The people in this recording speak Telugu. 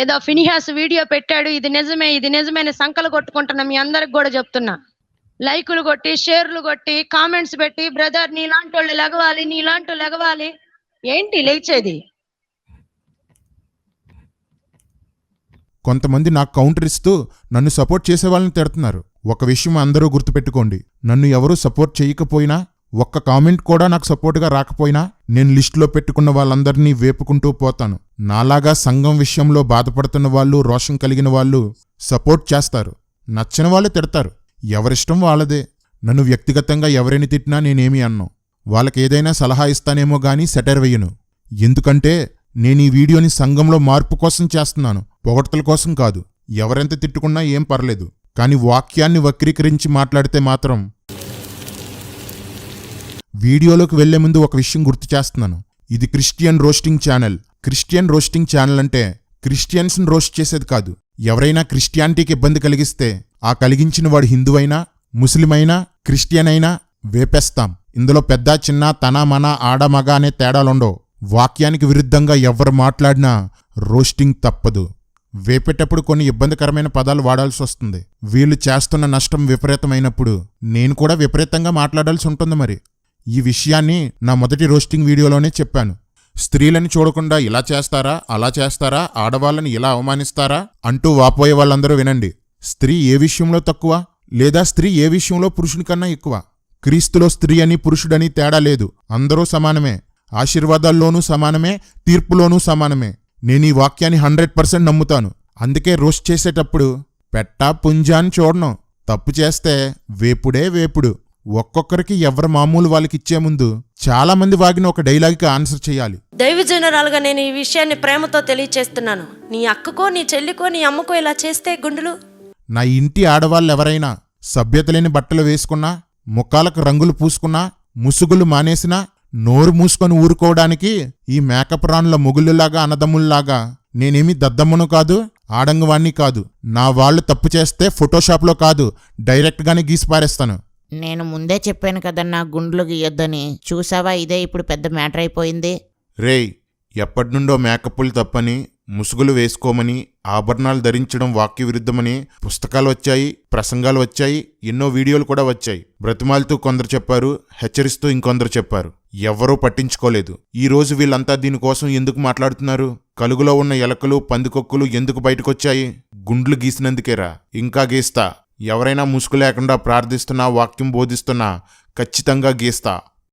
ఏదో ఫినిహాస్ వీడియో పెట్టాడు, ఇది నిజమే ఇది నిజమే అని సంకలు కొట్టుకుంటున్నా. మీ అందరికి కూడా చెప్తున్నా, లైకులు కొట్టి షేర్లు కొట్టి కామెంట్స్ పెట్టి బ్రదర్ నీలాంటి వాళ్ళు లెగవాలి, నీలాంటి లెగవాలి. ఏంటి లేచేది? కొంతమంది నాకు కౌంటర్ ఇస్తూ నన్ను సపోర్ట్ చేసే వాళ్ళని తిడుతున్నారు. ఒక విషయం అందరూ గుర్తుపెట్టుకోండి, నన్ను ఎవరూ సపోర్ట్ చేయకపోయినా, ఒక్క కామెంట్ కూడా నాకు సపోర్ట్గా రాకపోయినా నేను లిస్టులో పెట్టుకున్న వాళ్ళందరినీ వేపుకుంటూ పోతాను. నాలాగా సంఘం విషయంలో బాధపడుతున్న వాళ్ళు, రోషం కలిగిన వాళ్ళు సపోర్ట్ చేస్తారు, నచ్చని వాళ్ళు తిడతారు. ఎవరిష్టం వాళ్ళదే. నన్ను వ్యక్తిగతంగా ఎవరైనా తిట్టినా నేనేమీ అన్నాను. వాళ్ళకి ఏదైనా సలహా ఇస్తానేమో గానీ సెటైర్ వెయ్యను. ఎందుకంటే నేను ఈ వీడియోని సంఘంలో మార్పు కోసం చేస్తున్నాను, పొగడ్తల కోసం కాదు. ఎవరెంత తిట్టుకున్నా ఏం పర్లేదు, కానీ వాక్యాన్ని వక్రీకరించి మాట్లాడితే మాత్రం. వీడియోలోకి వెళ్లే ముందు ఒక విషయం గుర్తు చేస్తున్నాను. ఇది Christian roasting channel. Christian roasting channel అంటే క్రిస్టియన్స్ని రోస్ట్ చేసేది కాదు. ఎవరైనా క్రిస్టియానిటీకి ఇబ్బంది కలిగిస్తే ఆ కలిగించిన వాడు హిందువైనా, ముస్లిమైనా, క్రిస్టియన్ అయినా వేపేస్తాం. ఇందులో పెద్ద చిన్న, తన మన, ఆడ మగ అనే తేడాలుండవు. వాక్యానికి విరుద్ధంగా ఎవరు మాట్లాడినా రోస్టింగ్ తప్పదు. వేపేటప్పుడు కొన్ని ఇబ్బందికరమైన పదాలు వాడాల్సి వస్తుంది. వీళ్ళు చేస్తున్న నష్టం విపరీతమైనప్పుడు నేను కూడా విపరీతంగా మాట్లాడాల్సి ఉంటుంది. మరి ఈ విషయాన్ని నా మొదటి రోస్టింగ్ వీడియోలోనే చెప్పాను. స్త్రీలని చూడకుండా ఇలా చేస్తారా, అలా చేస్తారా, ఆడవాళ్ళని ఇలా అవమానిస్తారా అంటూ వాపోయే వాళ్ళందరూ వినండి. స్త్రీ ఏ విషయంలో తక్కువ, లేదా స్త్రీ ఏ విషయంలో పురుషుని కన్నా ఎక్కువ? క్రీస్తులో స్త్రీ అని పురుషుడని తేడా లేదు. అందరూ సమానమే. ఆశీర్వాదాల్లోనూ సమానమే, తీర్పులోనూ సమానమే. నేను ఈ వాక్యాన్ని 100% నమ్ముతాను. అందుకే రోస్ట్ చేసేటప్పుడు పెట్టా పుంజా అని చూడను. తప్పు చేస్తే వేపుడే వేపుడు. ఒక్కొక్కరికి ఎవరి మామూలు వాళ్ళకిచ్చే ముందు చాలా మంది వాగిన ఒక డైలాగ్కి ఆన్సర్ చేయాలి. దైవజనరాలుగా నేను ఈ విషయాన్ని ప్రేమతో తెలియచేస్తున్నాను. నీ అక్కకో, నీ చెల్లికో, నీ అమ్మకో ఇలా చేస్తే గుండెలు. నా ఇంటి ఆడవాళ్ళెవరైనా సభ్యత లేని బట్టలు వేసుకున్నా, ముఖాలకు రంగులు పూసుకున్నా, ముసుగులు మానేసినా నోరు మూసుకొని ఊరుకోవడానికి ఈ మేకప్ రాన్ల మొగుళ్ళులాగా, అన్నదమ్ముల్లాగా నేనేమీ దద్దమ్మను కాదు, ఆడంగవాణ్ణి కాదు. నా వాళ్ళు తప్పు చేస్తే ఫోటోషాప్లో కాదు, డైరెక్ట్గానే గీసి పారేస్తాను. నేను ముందే చెప్పాను కదన్నా గుండ్లు గీయొద్దని. చూసావా, ఇదే ఇప్పుడు పెద్ద మ్యాటర్ అయిపోయింది. రేయ్, ఎప్పటినుండో మేకప్పులు తప్పని, ముసుగులు వేసుకోమని, ఆభరణాలు ధరించడం వాక్య విరుద్ధమని పుస్తకాలు వచ్చాయి, ప్రసంగాలు వచ్చాయి, ఎన్నో వీడియోలు కూడా వచ్చాయి. బ్రతిమాలుతూ కొందరు చెప్పారు, హెచ్చరిస్తూ ఇంకొందరు చెప్పారు. ఎవ్వరూ పట్టించుకోలేదు. ఈ రోజు వీళ్ళంతా దీనికోసం ఎందుకు మాట్లాడుతున్నారు? కలుగులో ఉన్న ఎలకలు, పందికొక్కులు ఎందుకు బయటకొచ్చాయి? గుండ్లు గీసినందుకేరా. ఇంకా గీస్తా. ఎవరైనా ముసుగు లేకుండా ప్రార్థిస్తున్నా, వాక్యం బోధిస్తున్నా ఖచ్చితంగా గీస్తా.